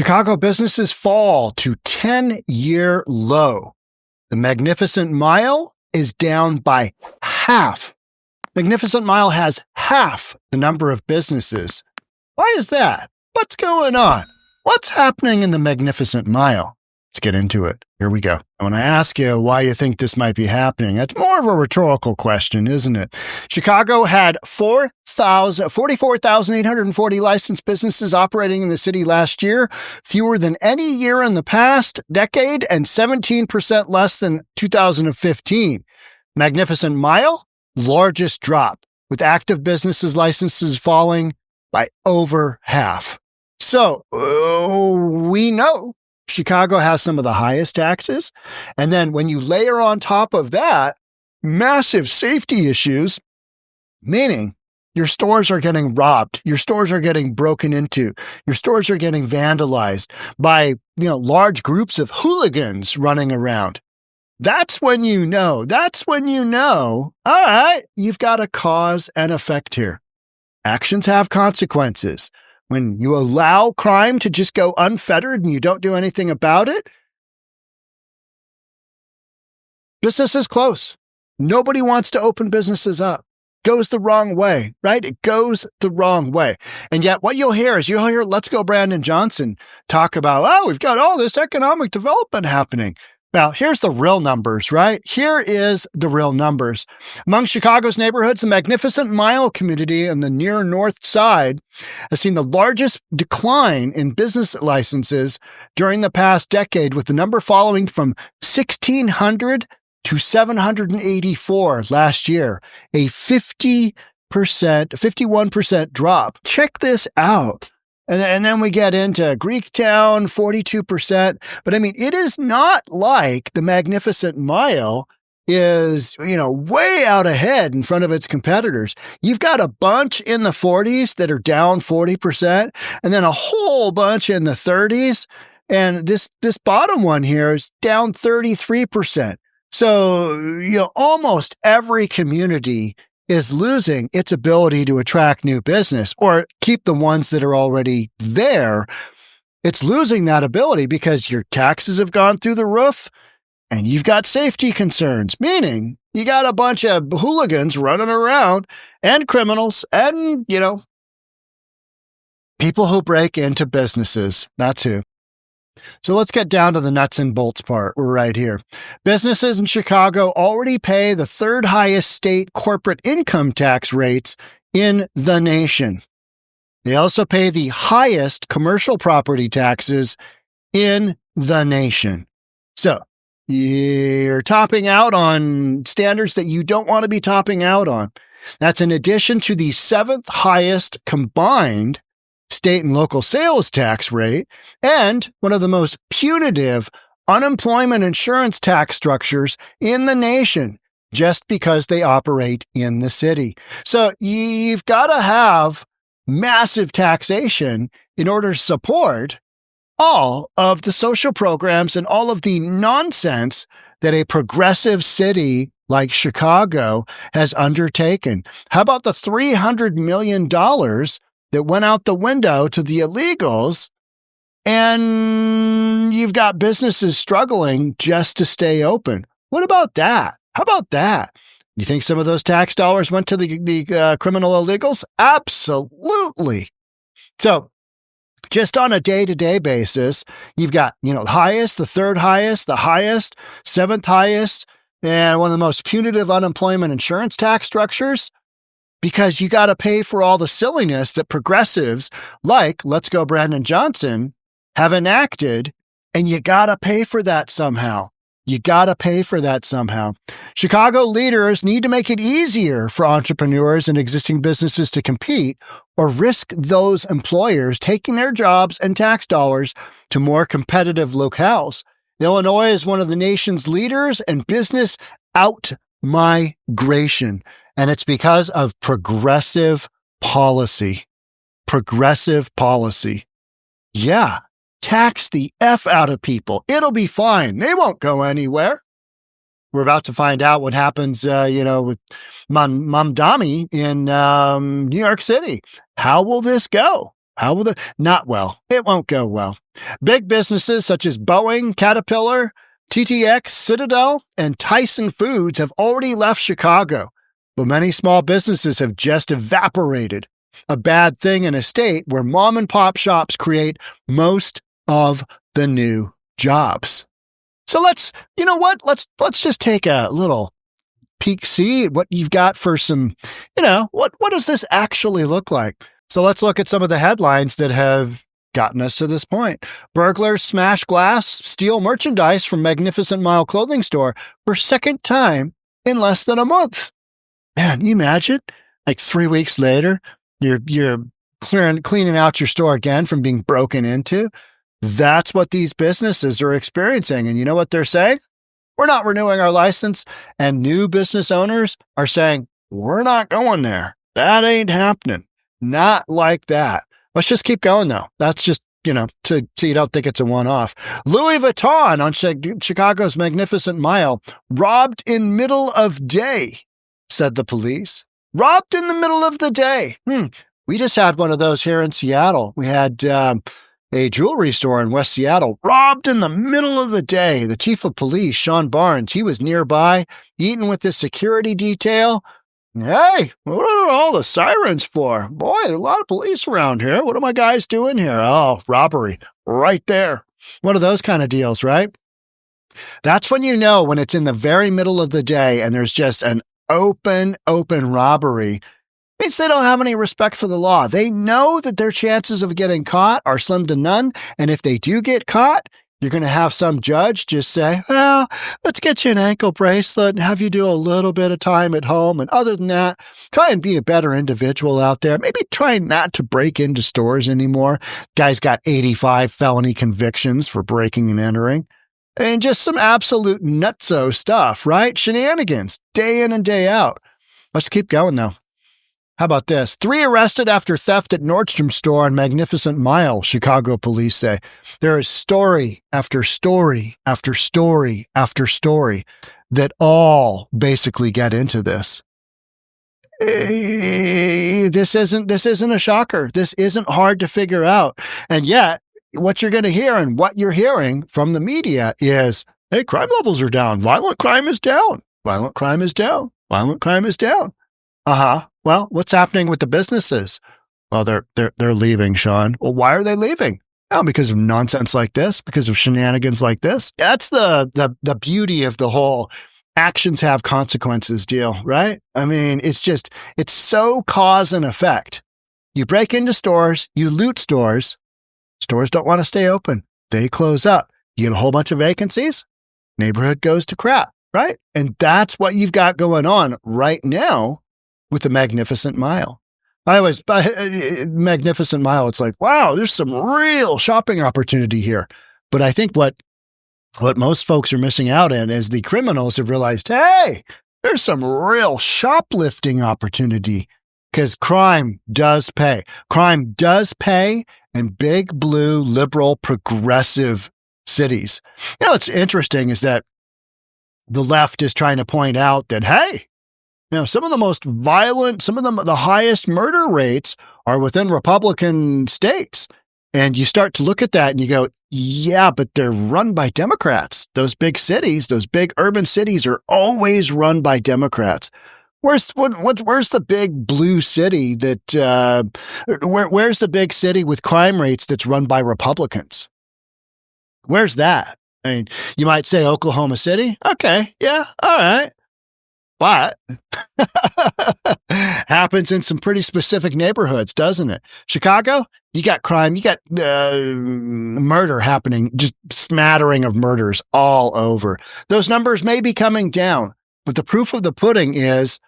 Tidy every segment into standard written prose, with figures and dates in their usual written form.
Chicago businesses fall to 10-year low. The Magnificent Mile is down by half. Magnificent Mile has half the number of businesses. Why is that? What's going on? What's happening in the Magnificent Mile? Let's get into it. Here we go. I want to ask you why you think this might be happening. It's more of a rhetorical question, isn't it? Chicago had 44,840 licensed businesses operating in the city last year, fewer than any year in the past decade, and 17% less than 2015. Magnificent Mile, largest drop, with active businesses licenses falling by over half. So, we know Chicago has some of the highest taxes. And then when you layer on top of that, massive safety issues, meaning your stores are getting robbed, your stores are getting broken into, your stores are getting vandalized by, large groups of hooligans running around. That's when you know, all right, you've got a cause and effect here. Actions have consequences. When you allow crime to just go unfettered and you don't do anything about it, businesses close. Nobody wants to open businesses up. Goes the wrong way, right? It goes the wrong way. And yet what you'll hear Let's Go Brandon Johnson talk about, we've got all this economic development happening. Now, here's the real numbers, right? Here is the real numbers. Among Chicago's neighborhoods, the Magnificent Mile community on the near north side has seen the largest decline in business licenses during the past decade, with the number falling from 1,600 to 784 last year, a 51% drop. Check this out. And then we get into Greektown, 42%. But it is not like the Magnificent Mile is, way out ahead in front of its competitors. You've got a bunch in the 40s that are down 40%, and then a whole bunch in the 30s. And this bottom one here is down 33%. So, almost every community is losing its ability to attract new business or keep the ones that are already there. It's losing that ability because your taxes have gone through the roof and you've got safety concerns, meaning you got a bunch of hooligans running around and criminals and, people who break into businesses. That's who. So let's get down to the nuts and bolts part. We're right here. Businesses in Chicago already pay the third highest state corporate income tax rates in the nation. They also pay the highest commercial property taxes in the nation. So you're topping out on standards that you don't want to be topping out on. That's in addition to the seventh highest combined state and local sales tax rate, and one of the most punitive unemployment insurance tax structures in the nation, just because they operate in the city. So you've got to have massive taxation in order to support all of the social programs and all of the nonsense that a progressive city like Chicago has undertaken. How about the $300 million that went out the window to the illegals, and you've got businesses struggling just to stay open? What about that? How about that? You think some of those tax dollars went to the criminal illegals? Absolutely. So just on a day-to-day basis, you've got, the highest, the third highest, the highest, seventh highest, and one of the most punitive unemployment insurance tax structures, because you got to pay for all the silliness that progressives like Let's Go Brandon Johnson have enacted, and you got to pay for that somehow. Chicago leaders need to make it easier for entrepreneurs and existing businesses to compete or risk those employers taking their jobs and tax dollars to more competitive locales. Illinois is one of the nation's leaders in business outmigration, and it's because of progressive policy. Yeah, tax the F out of people. It'll be fine. They won't go anywhere. We're about to find out what happens, with Mamdani in New York City. How will this go? How will not well. It won't go well. Big businesses such as Boeing, Caterpillar, 𝗧𝗓𝗏, and Tyson Foods have already left Chicago, but many small businesses have just evaporated. A bad thing in a state where mom and pop shops create most of the new jobs. So let's just take a little peek, see what you've got for some, what does this actually look like? So let's look at some of the headlines that have gotten us to this point. Burglars smash glass, steal merchandise from Magnificent Mile clothing store for second time in less than a month. Man, you imagine? Like 3 weeks later, you're cleaning out your store again from being broken into. That's what these businesses are experiencing. And you know what they're saying? We're not renewing our license. And new business owners are saying, we're not going there. That ain't happening. Not like that. Let's just keep going, though. That's just, so you don't think it's a one-off. Louis Vuitton on Chicago's Magnificent Mile, robbed in middle of day, said the police. Robbed in the middle of the day. We just had one of those here in Seattle. We had a jewelry store in West Seattle, robbed in the middle of the day. The chief of police, Sean Barnes, he was nearby, eating with the security detail. Hey, what are all the sirens for? Boy, there are a lot of police around here. What are my guys doing here? Oh, robbery. Right there. One of those kind of deals, right? That's when you know when it's in the very middle of the day and there's just an open robbery. It means they don't have any respect for the law. They know that their chances of getting caught are slim to none. And if they do get caught, you're going to have some judge just say, well, let's get you an ankle bracelet and have you do a little bit of time at home. And other than that, try and be a better individual out there. Maybe try not to break into stores anymore. Guy's got 85 felony convictions for breaking and entering. And just some absolute nutso stuff, right? Shenanigans, day in and day out. Let's keep going, though. How about this? 3 arrested after theft at Nordstrom store on Magnificent Mile, Chicago police say. There is story after story after story after story that all basically get into this. This isn't a shocker. This isn't hard to figure out. And yet, what you're going to hear and what you're hearing from the media is, hey, crime levels are down. Violent crime is down. Violent crime is down. Violent crime is down. Well, what's happening with the businesses? Well, they're leaving, Sean. Well, why are they leaving? Oh, because of nonsense like this, because of shenanigans like this. That's the beauty of the whole actions have consequences deal, right? I mean, it's so cause and effect. You break into stores, you loot stores. Stores don't want to stay open. They close up. You get a whole bunch of vacancies. Neighborhood goes to crap, right? And that's what you've got going on right now with the Magnificent Mile. Magnificent Mile, it's like, wow, there's some real shopping opportunity here. But I think what most folks are missing out in is the criminals have realized, hey, there's some real shoplifting opportunity because crime does pay. Crime does pay in big, blue, liberal, progressive cities. What's interesting is that the left is trying to point out that, hey, some of the most violent, some of the highest murder rates are within Republican states. And you start to look at that and you go, yeah, but they're run by Democrats. Those big cities, those big urban cities are always run by Democrats. Where's the big blue city that, where's the big city with crime rates that's run by Republicans? Where's that? I mean, you might say Oklahoma City. Okay. Yeah. All right. But happens in some pretty specific neighborhoods, doesn't it? Chicago, you got crime, you got murder happening, just smattering of murders all over. Those numbers may be coming down, but the proof of the pudding is,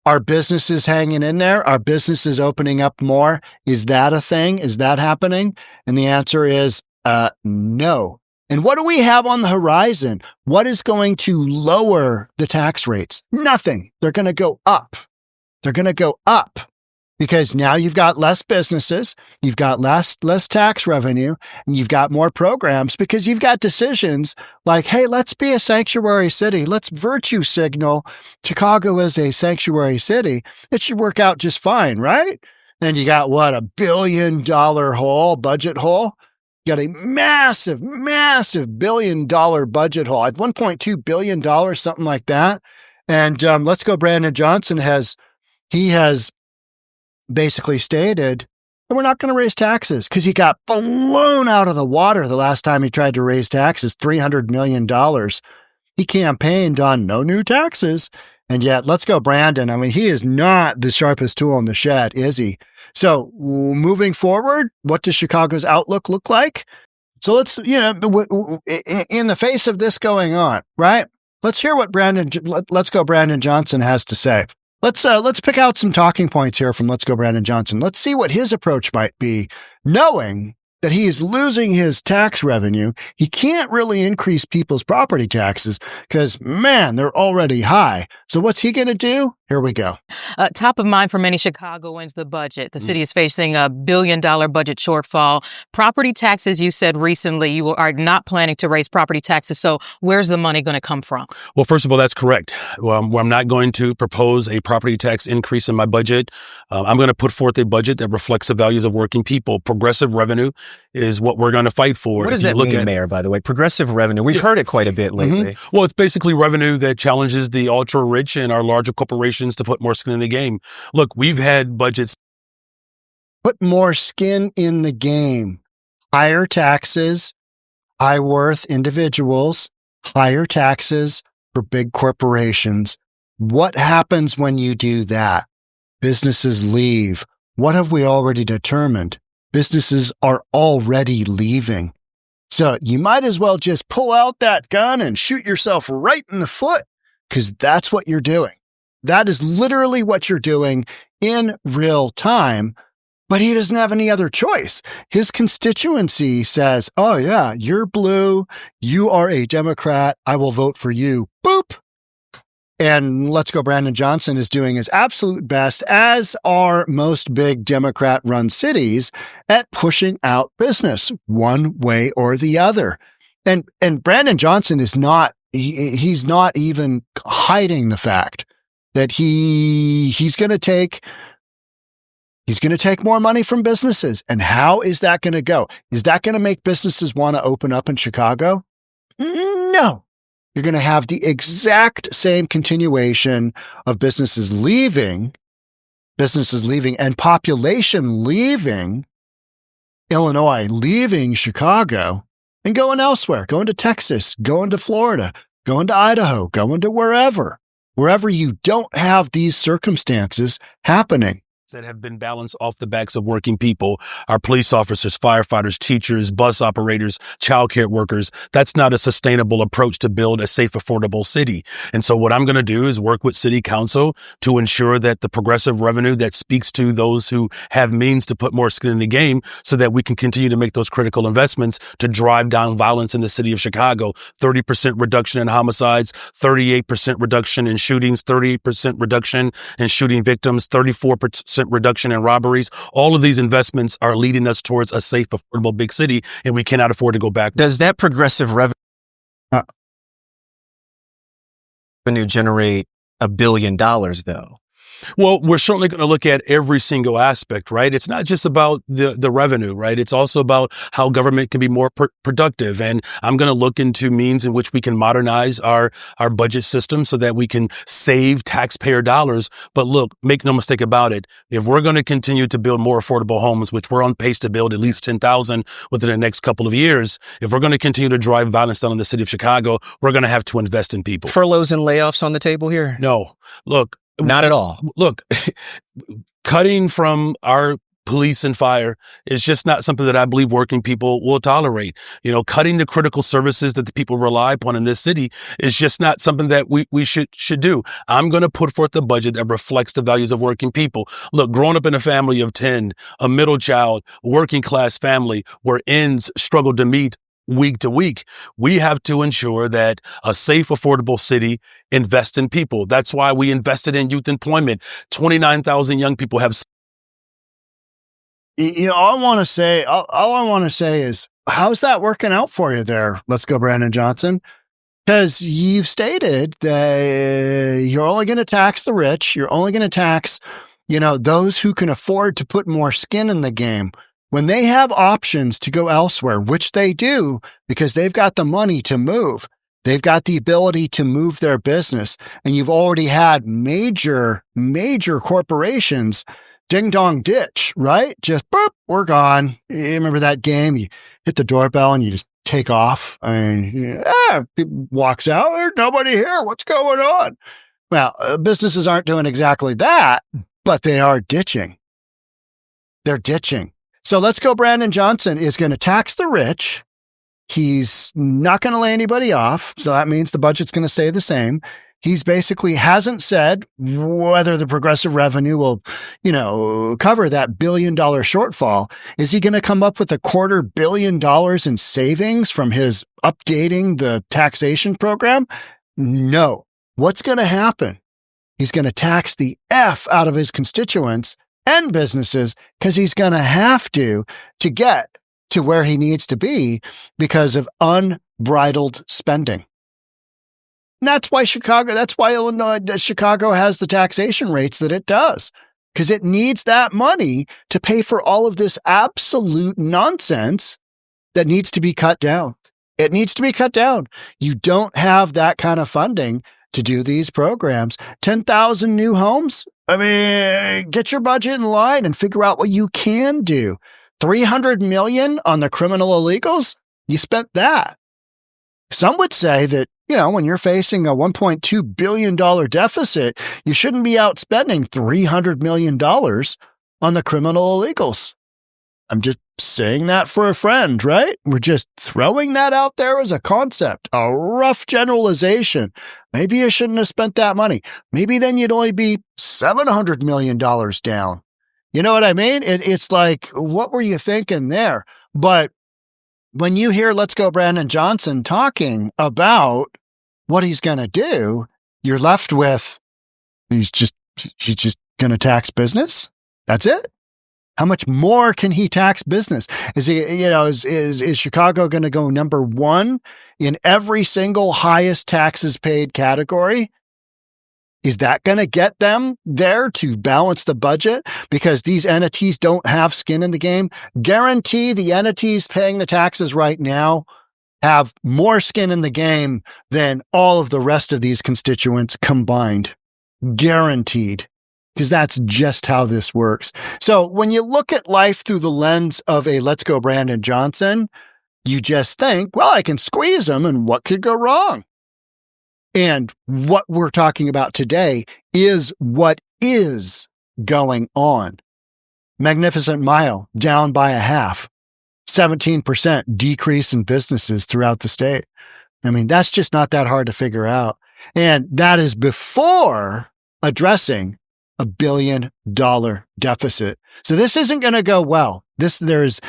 are businesses hanging in there? Are businesses opening up more? Is that a thing? Is that happening? And the answer is no. And what do we have on the horizon? What is going to lower the tax rates? Nothing. They're going to go up. They're going to go up because now you've got less businesses, you've got less tax revenue, and you've got more programs because you've got decisions like, hey, let's be a sanctuary city. Let's virtue signal Chicago as a sanctuary city. It should work out just fine, right? And you got what, $1 billion hole, budget hole? You got a massive, massive $1 billion budget hole, at $1.2 billion, something like that. And Let's Go Brandon Johnson has basically stated that we're not going to raise taxes because he got blown out of the water the last time he tried to raise taxes, $300 million. He campaigned on no new taxes. And yet, Let's Go Brandon. I mean, he is not the sharpest tool in the shed, is he? So moving forward, what does Chicago's outlook look like? So let's, in the face of this going on, right? Let's hear what Let's Go Brandon Johnson has to say. Let's pick out some talking points here from Let's Go Brandon Johnson. Let's see what his approach might be, knowing that he is losing his tax revenue. He can't really increase people's property taxes because, man, they're already high. So what's he going to do? Here we go. Top of mind for many Chicagoans, the budget. The city is facing a $1 billion budget shortfall. Property taxes, you said recently, you are not planning to raise property taxes. So where's the money going to come from? Well, first of all, that's correct. I'm not going to propose a property tax increase in my budget. I'm going to put forth a budget that reflects the values of working people. Progressive revenue is what we're going to fight for. What does that mean, Mayor, by the way? Progressive revenue. We've heard it quite a bit lately. Mm-hmm. Well, it's basically revenue that challenges the ultra rich and our larger corporations to put more skin in the game. Look, we've had budgets. Put more skin in the game. Higher taxes, high worth individuals, higher taxes for big corporations. What happens when you do that? Businesses leave. What have we already determined? Businesses are already leaving. So you might as well just pull out that gun and shoot yourself right in the foot, because that's what you're doing. That is literally what you're doing in real time, but he doesn't have any other choice. His constituency says, oh yeah, you're blue. You are a Democrat. I will vote for you. Boop. And Let's Go Brandon Johnson is doing his absolute best, as are most big Democrat-run cities, at pushing out business one way or the other. And Brandon Johnson is not, he's not even hiding the fact that he's going to take more money from businesses. And how is that going to go? Is that going to make businesses want to open up in Chicago? No. You're going to have the exact same continuation of businesses leaving, and population leaving Illinois, leaving Chicago, and going elsewhere, going to Texas, going to Florida, going to Idaho, going to wherever you don't have these circumstances happening. That have been balanced off the backs of working people, our police officers, firefighters, teachers, bus operators, childcare workers. That's not a sustainable approach to build a safe, affordable city. And so what I'm going to do is work with city council to ensure that the progressive revenue that speaks to those who have means to put more skin in the game, so that we can continue to make those critical investments to drive down violence in the city of Chicago. 30% reduction in homicides, 38% reduction in shootings, 38% reduction in shooting victims, 34% reduction in robberies. All of these investments are leading us towards a safe, affordable big city, and we cannot afford to go back. Does that progressive revenue generate $1 billion, though? Well, we're certainly going to look at every single aspect, right? It's not just about the revenue, right? It's also about how government can be more productive. And I'm going to look into means in which we can modernize our budget system so that we can save taxpayer dollars. But look, make no mistake about it. If we're going to continue to build more affordable homes, which we're on pace to build at least 10,000 within the next couple of years, if we're going to continue to drive violence down in the city of Chicago, we're going to have to invest in people. Furloughs and layoffs on the table here? No. Look. Not at all. Look, cutting from our police and fire is just not something that I believe working people will tolerate. You know, cutting the critical services that the people rely upon in this city is just not something that we should do. I'm going to put forth a budget that reflects the values of working people. Look, growing up in a family of 10, a middle child, working class family where ends struggle to meet week to week, we have to ensure that a safe, affordable city invests in people. That's why we invested in youth employment. 29,000 young people have. You know, all I want to say is, how's that working out for you there? Let's Go Brandon Johnson. Because you've stated that you're only going to tax the rich. You're only going to tax those who can afford to put more skin in the game, when they have options to go elsewhere, which they do because they've got the money to move, they've got the ability to move their business, and you've already had major corporations ding dong ditch, right? Just boop, we're gone. You remember that game? You hit the doorbell and you just take off. People walks out. There's nobody here. What's going on? Well, businesses aren't doing exactly that, but they are ditching. They're ditching. So Let's Go Brandon Johnson is going to tax the rich. He's not going to lay anybody off. So that means the budget's going to stay the same. He's basically hasn't said whether the progressive revenue will, cover that $1 billion shortfall. Is he going to come up with $250 million in savings from his updating the taxation program? No. What's going to happen? He's going to tax the F out of his constituents and businesses because he's going to have to get to where he needs to be because of unbridled spending. And that's why Chicago has the taxation rates that it does, because it needs that money to pay for all of this absolute nonsense that needs to be cut down. It needs to be cut down. You don't have that kind of funding to do these programs. 10,000 new homes? Get your budget in line and figure out what you can do. $300 million on the criminal illegals? You spent that. Some would say that, when you're facing a $1.2 billion deficit, you shouldn't be out spending $300 million on the criminal illegals. I'm just saying that for a friend, right? We're just throwing that out there as a concept, a rough generalization. Maybe you shouldn't have spent that money. Maybe then you'd only be $700 million down. You know what I mean? It's like, what were you thinking there? But when you hear Let's Go Brandon Johnson talking about what he's going to do, you're left with, he's just going to tax business? That's it? How much more can he tax business? Is he, is Chicago going to go number one in every single highest taxes paid category? Is that going to get them there to balance the budget because these entities don't have skin in the game? Guarantee the entities paying the taxes right now have more skin in the game than all of the rest of these constituents combined. Guaranteed. Because that's just how this works. So when you look at life through the lens of a Let's Go Brandon Johnson, you just think, well, I can squeeze him and what could go wrong? And what we're talking about today is what is going on. Magnificent Mile down by a half, 17% decrease in businesses throughout the state. That's just not that hard to figure out. And that is before addressing $1 billion deficit. So this isn't going to go well. There is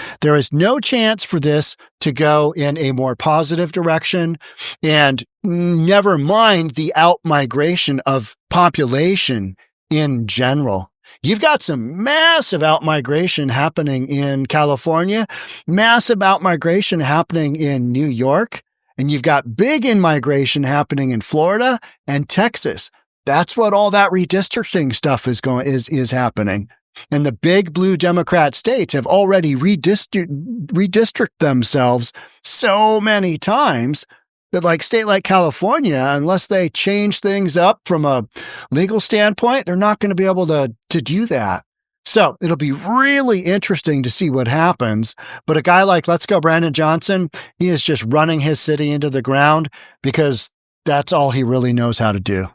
no chance for this to go in a more positive direction, and never mind the outmigration of population in general. You've got some massive outmigration happening in California, massive outmigration happening in New York, and you've got big in-migration happening in Florida and Texas. That's what all that redistricting stuff is happening. And the big blue Democrat states have already redistrict themselves so many times that state like California, unless they change things up from a legal standpoint, they're not going to be able to do that. So it'll be really interesting to see what happens. But a guy like Let's Go Brandon Johnson, he is just running his city into the ground because that's all he really knows how to do.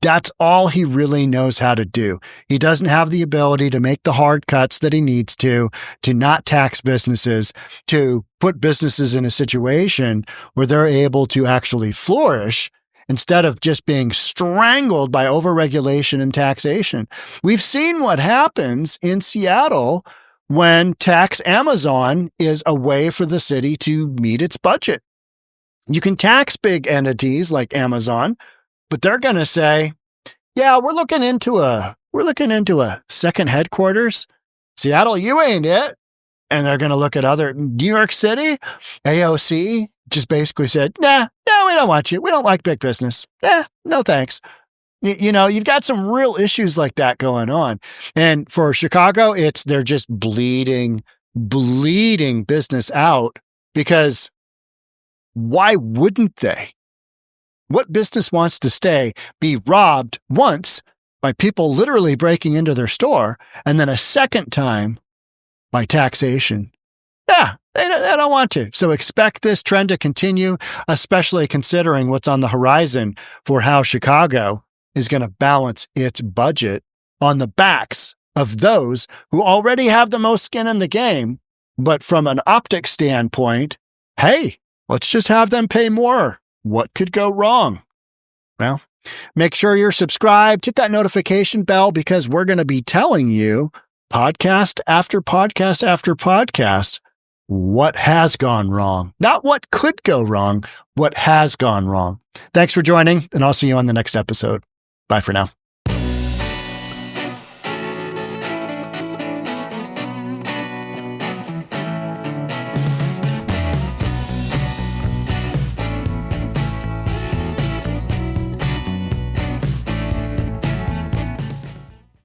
That's all he really knows how to do. He doesn't have the ability to make the hard cuts that he needs to not tax businesses, to put businesses in a situation where they're able to actually flourish instead of just being strangled by overregulation and taxation. We've seen what happens in Seattle when tax Amazon is a way for the city to meet its budget. You can tax big entities like Amazon, but they're going to say, yeah, we're looking into a second headquarters. Seattle, you ain't it. And they're going to look at other New York City. AOC just basically said, no, we don't want you. We don't like big business. No thanks. You've got some real issues like that going on. And for Chicago, they're just bleeding business out, because why wouldn't they? What business wants to be robbed once by people literally breaking into their store, and then a second time by taxation? Yeah, they don't want to. So expect this trend to continue, especially considering what's on the horizon for how Chicago is going to balance its budget on the backs of those who already have the most skin in the game. But from an optics standpoint, hey, let's just have them pay more. What could go wrong? Well, make sure you're subscribed, hit that notification bell, because we're going to be telling you podcast after podcast after podcast what has gone wrong. Not what could go wrong, what has gone wrong. Thanks for joining, and I'll see you on the next episode. Bye for now.